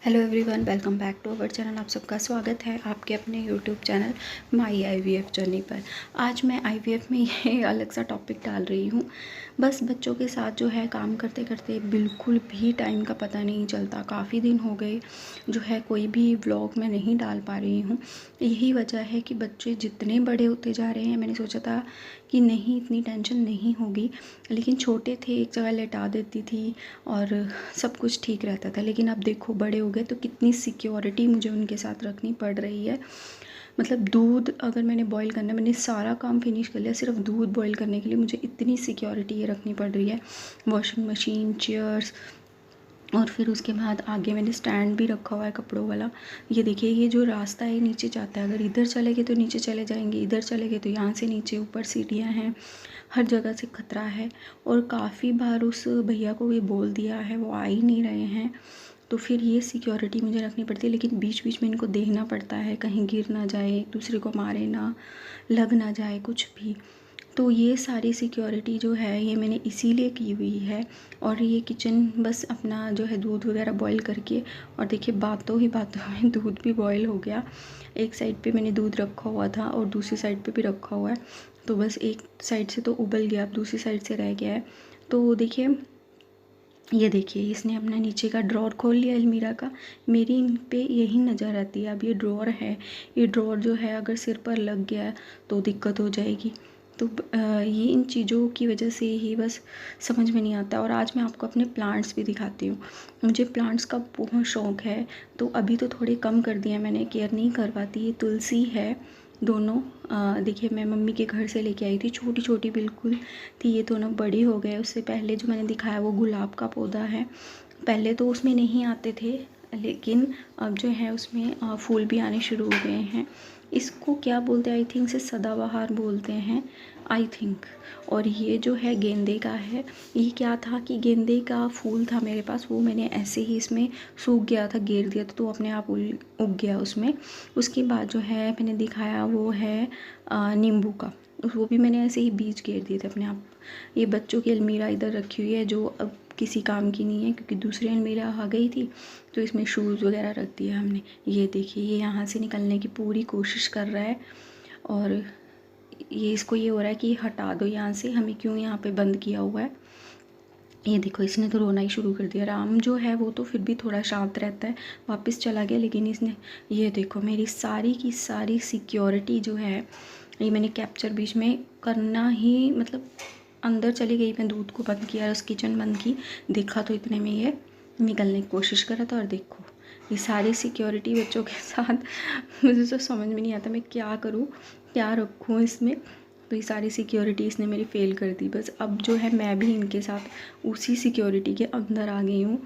Hello everyone, welcome back to our channel. आप सबका स्वागत है आपके अपने YouTube channel my IVF journey पर। आज मैं आईवीएफ में ये अलग सा टॉपिक डाल रही हूँ। बस बच्चों के साथ जो है काम करते करते बिल्कुल भी टाइम का पता नहीं चलता। काफ़ी दिन हो गए जो है कोई भी व्लॉग मैं नहीं डाल पा रही हूँ। यही वजह है कि बच्चे जितने बड़े होते जा रहे हैं, मैंने सोचा था कि नहीं इतनी टेंशन नहीं होगी, लेकिन छोटे थे एक जगह लेटा देती थी और सब कुछ ठीक रहता था। लेकिन अब देखो बड़े हो गए तो कितनी सिक्योरिटी मुझे उनके साथ रखनी पड़ रही है। मतलब दूध अगर मैंने बॉईल करना, मैंने सारा काम फिनिश कर लिया, सिर्फ दूध बॉईल करने के लिए मुझे इतनी सिक्योरिटी ये रखनी पड़ रही है। वॉशिंग मशीन, चेयर्स, और फिर उसके बाद आगे मैंने स्टैंड भी रखा हुआ है कपड़ों वाला। ये देखिए, ये जो रास्ता है नीचे जाता है, अगर इधर चले गए तो नीचे चले जाएंगे, इधर चले गए तो यहाँ से नीचे, ऊपर सीढ़ियाँ हैं, हर जगह से खतरा है। और काफ़ी बार उस भैया को भी बोल दिया है, वो आ ही नहीं रहे हैं, तो फिर ये सिक्योरिटी मुझे रखनी पड़ती है। लेकिन बीच बीच में इनको देखना पड़ता है कहीं गिर ना जाए, एक दूसरे को मारे ना, लग ना जाए कुछ भी। तो ये सारी सिक्योरिटी जो है ये मैंने इसीलिए की हुई है। और ये किचन बस अपना जो है दूध वगैरह बॉईल करके, और देखिए बातों ही बातों में दूध भी बॉईल हो गया। एक साइड पे मैंने दूध रखा हुआ था और दूसरी साइड पे भी रखा हुआ है, तो बस एक साइड से तो उबल गया, अब दूसरी साइड से रह गया है। तो देखिए, ये देखिए इसने अपना नीचे का ड्रॉर खोल लिया अलमीरा का। मेरी इन पे यही नज़र आती है। अब ये ड्रॉर है, ये ड्रॉर जो है अगर सिर पर लग गया तो दिक्कत हो जाएगी। तो ये इन चीज़ों की वजह से ही बस समझ में नहीं आता। और आज मैं आपको अपने प्लांट्स भी दिखाती हूँ। मुझे प्लांट्स का बहुत शौक़ है, तो अभी तो थोड़े कम कर दिया मैंने, केयर नहीं कर पाती। ये तुलसी है दोनों, देखिए मैं मम्मी के घर से लेके आई थी, छोटी छोटी बिल्कुल थी, ये दोनों बड़ी हो गए। उससे पहले जो मैंने दिखाया वो गुलाब का पौधा है। पहले तो उसमें नहीं आते थे, लेकिन अब जो है उसमें फूल भी आने शुरू हो गए हैं। इसको क्या बोलते हैं, आई थिंक से सदाबहार बोलते हैं, आई थिंक। और ये जो है गेंदे का है। ये क्या था कि गेंदे का फूल था मेरे पास, वो मैंने ऐसे ही इसमें सूख गया था, गिर दिया था, तो अपने आप उग गया उसमें। उसके बाद जो है मैंने दिखाया वो है नींबू का, वो भी मैंने ऐसे ही बीज गिर दिए थे अपने आप। ये बच्चों की अलमीरा इधर रखी हुई है जो अब किसी काम की नहीं है, क्योंकि दूसरी अलमीरा आ गई थी, तो इसमें शूज़ वगैरह रख दिया हमने। ये देखिए, ये यहाँ से निकलने की पूरी कोशिश कर रहा है, और ये इसको ये हो रहा है कि हटा दो यहाँ से, हमें क्यों यहाँ पे बंद किया हुआ है। ये देखो, इसने तो रोना ही शुरू कर दिया। राम जो है वो तो फिर भी थोड़ा शांत रहता है, वापस चला गया, लेकिन इसने, ये देखो मेरी सारी की सारी सिक्योरिटी जो है ये मैंने कैप्चर बीच में करना ही, मतलब अंदर चली गई, मैं दूध को बंद किया, उस किचन बंद की, देखा तो इतने में ये निकलने की कोशिश कर रहा था। और देखो ये सारी सिक्योरिटी बच्चों के साथ मुझे तो समझ में नहीं आता मैं क्या करूँ, क्या रखूँ इसमें। तो ये सारी सिक्योरिटी इसने मेरी फ़ेल कर दी। बस अब जो है मैं भी इनके साथ उसी सिक्योरिटी के अंदर आ गई हूँ।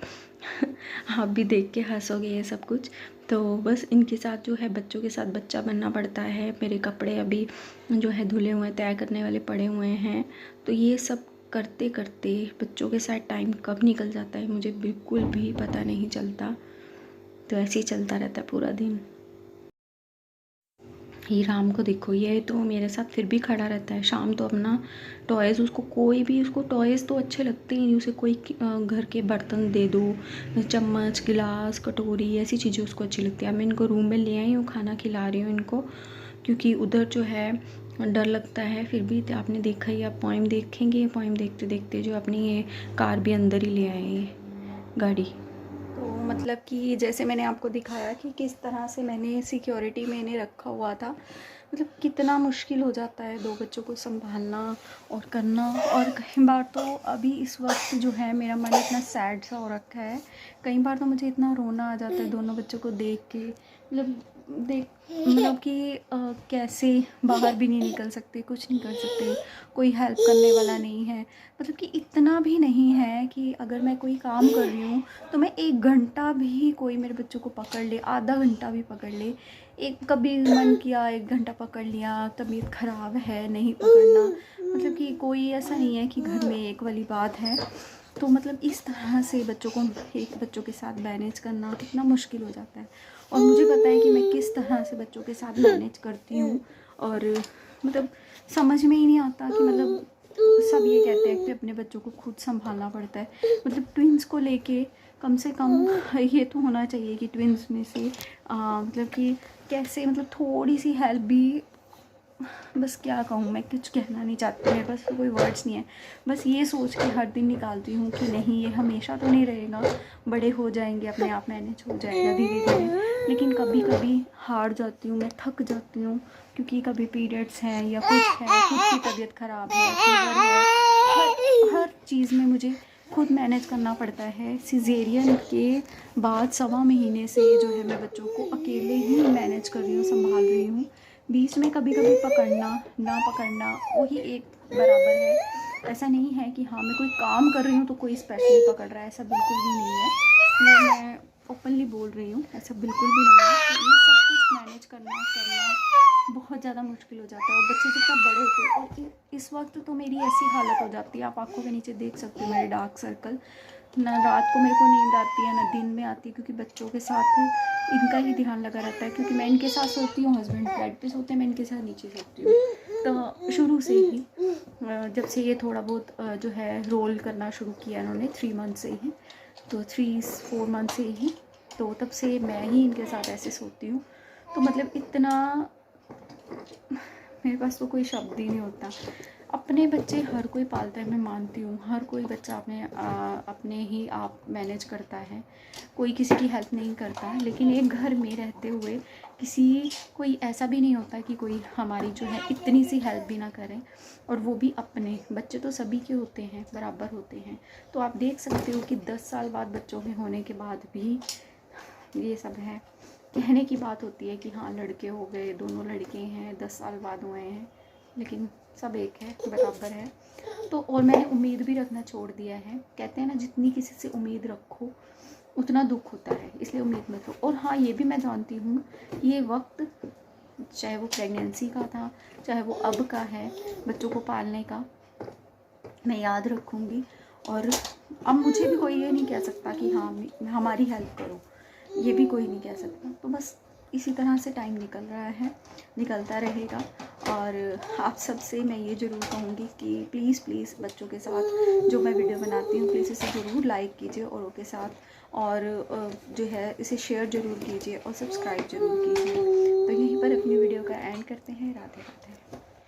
आप भी देख के हंसोगे ये सब कुछ। तो बस इनके साथ जो है बच्चों के साथ बच्चा बनना पड़ता है। मेरे कपड़े अभी जो है धुले हुए, तय करने वाले पड़े हुए हैं। तो ये सब करते करते बच्चों के साथ टाइम कब निकल जाता है मुझे बिल्कुल भी पता नहीं चलता। तो ऐसे ही चलता रहता है पूरा दिन। ये राम को देखो, ये तो मेरे साथ फिर भी खड़ा रहता है। शाम तो अपना टॉयज़, उसको कोई भी, उसको टॉयज़ तो अच्छे लगते ही नहीं। उसे कोई घर के बर्तन दे दो, चम्मच, गिलास, कटोरी, ऐसी चीज़ें उसको अच्छी लगती है। अब मैं इनको रूम में ले आई हूँ, खाना खिला रही हूँ इनको, क्योंकि उधर जो है डर लगता है। फिर भी आपने देखा ही, आप पोइम देखेंगे, पोइम देखते देखते जो अपनी ये कार भी अंदर ही ले आए ये गाड़ी। तो मतलब कि जैसे मैंने आपको दिखाया कि किस तरह से मैंने सिक्योरिटी में इन्हें रखा हुआ था। मतलब कितना मुश्किल हो जाता है दो बच्चों को संभालना और करना। और कई बार तो अभी इस वक्त जो है मेरा मन इतना सैड सा हो रखा है, कई बार तो मुझे इतना रोना आ जाता है दोनों बच्चों को देख के। मतलब कि कैसे बाहर भी नहीं निकल सकते, कुछ नहीं कर सकते, कोई हेल्प करने वाला नहीं है। मतलब कि इतना भी नहीं है कि अगर मैं कोई काम कर रही हूँ तो मैं 1 घंटा भी, कोई मेरे बच्चों को पकड़ ले, आधा घंटा भी पकड़ ले, एक कभी मन किया 1 घंटा पकड़ लिया, तबीयत ख़राब है नहीं पकड़ना, मतलब कि कोई ऐसा नहीं है कि घर में एक वाली बात है। तो मतलब इस तरह से बच्चों को, एक बच्चों के साथ मैनेज करना कितना मुश्किल हो जाता है। और मुझे पता है कि मैं किस तरह से बच्चों के साथ मैनेज करती हूँ। और मतलब समझ में ही नहीं आता कि मतलब सब ये कहते हैं कि अपने बच्चों को खुद संभालना पड़ता है। मतलब ट्विंस को लेके कम से कम ये तो होना चाहिए कि ट्विंस में से मतलब कि कैसे, मतलब थोड़ी सी हेल्प भी, बस क्या कहूँ, मैं कुछ कहना नहीं चाहती, मेरे पास कोई वर्ड्स नहीं है। बस ये सोच के हर दिन निकालती हूँ कि नहीं, ये हमेशा तो नहीं रहेगा, बड़े हो जाएंगे, अपने आप मैनेज हो जाएगा धीरे धीरे। लेकिन कभी कभी हार जाती हूँ, मैं थक जाती हूँ, क्योंकि कभी पीरियड्स हैं या कुछ है, खुद की तबीयत ख़राब है, फीवर है, हर चीज़ में मुझे खुद मैनेज करना पड़ता है। सिजेरियन के बाद 1.25 महीने से जो है मैं बच्चों को अकेले ही मैनेज कर रही हूँ, संभाल रही हूँ। बीच में कभी कभी पकड़ना ना पकड़ना वही एक बराबर है। ऐसा नहीं है कि हाँ मैं कोई काम कर रही हूँ तो कोई स्पेशली पकड़ रहा है, ऐसा बिल्कुल भी नहीं है। ये मैं ओपनली बोल रही हूँ, ऐसा बिल्कुल भी नहीं है। तो ये सब कुछ मैनेज करना बहुत ज़्यादा मुश्किल हो जाता है। और बच्चे जब तक बड़े होते हैं, और इस वक्त तो मेरी ऐसी हालत हो जाती है, आप आंखों के नीचे देख सकते हो मेरे डार्क सर्कल। ना रात को मेरे को नींद आती है, ना दिन में आती है, क्योंकि बच्चों के साथ इनका ही ध्यान लगा रहता है। क्योंकि मैं इनके साथ सोती हूँ, हस्बैंड बेड पे सोते हैं, मैं इनके साथ नीचे सोती हूँ। तो शुरू से ही जब से ये थोड़ा बहुत जो है रोल करना शुरू किया इन्होंने 3 मंथ से ही, तो 3-4 मंथ से ही, तो तब से मैं ही इनके साथ ऐसे सोती हूँ। तो मतलब इतना, मेरे पास तो कोई शब्द ही नहीं होता। अपने बच्चे हर कोई पालता है, मैं मानती हूँ, हर कोई बच्चा अपने ही आप मैनेज करता है, कोई किसी की हेल्प नहीं करता। लेकिन एक घर में रहते हुए कोई ऐसा भी नहीं होता कि कोई हमारी जो है इतनी सी हेल्प भी ना करें, और वो भी अपने बच्चे तो सभी के होते हैं, बराबर होते हैं। तो आप देख सकते हो कि 10 साल बाद बच्चों के होने के बाद भी ये सब है। कहने की बात होती है कि हाँ लड़के हो गए, दोनों लड़के हैं, 10 साल बाद हुए हैं, लेकिन सब एक है, बराबर है। तो और मैंने उम्मीद भी रखना छोड़ दिया है। कहते हैं ना, जितनी किसी से उम्मीद रखो उतना दुख होता है, इसलिए उम्मीद मत रखो। और हाँ ये भी मैं जानती हूँ, ये वक्त चाहे वो प्रेगनेंसी का था, चाहे वो अब का है बच्चों को पालने का, मैं याद रखूँगी। और अब मुझे भी कोई ये नहीं कह सकता कि हाँ हमारी हेल्प करो, ये भी कोई नहीं कह सकता। तो बस इसी तरह से टाइम निकल रहा है, निकलता रहेगा। और आप सबसे मैं ये ज़रूर कहूँगी कि प्लीज़ बच्चों के साथ जो मैं वीडियो बनाती हूँ, प्लीज़ इसे ज़रूर लाइक कीजिए औरों के साथ, और जो है इसे शेयर ज़रूर कीजिए और सब्सक्राइब ज़रूर कीजिए। तो यहीं पर अपनी वीडियो का एंड करते हैं। राधे राधे।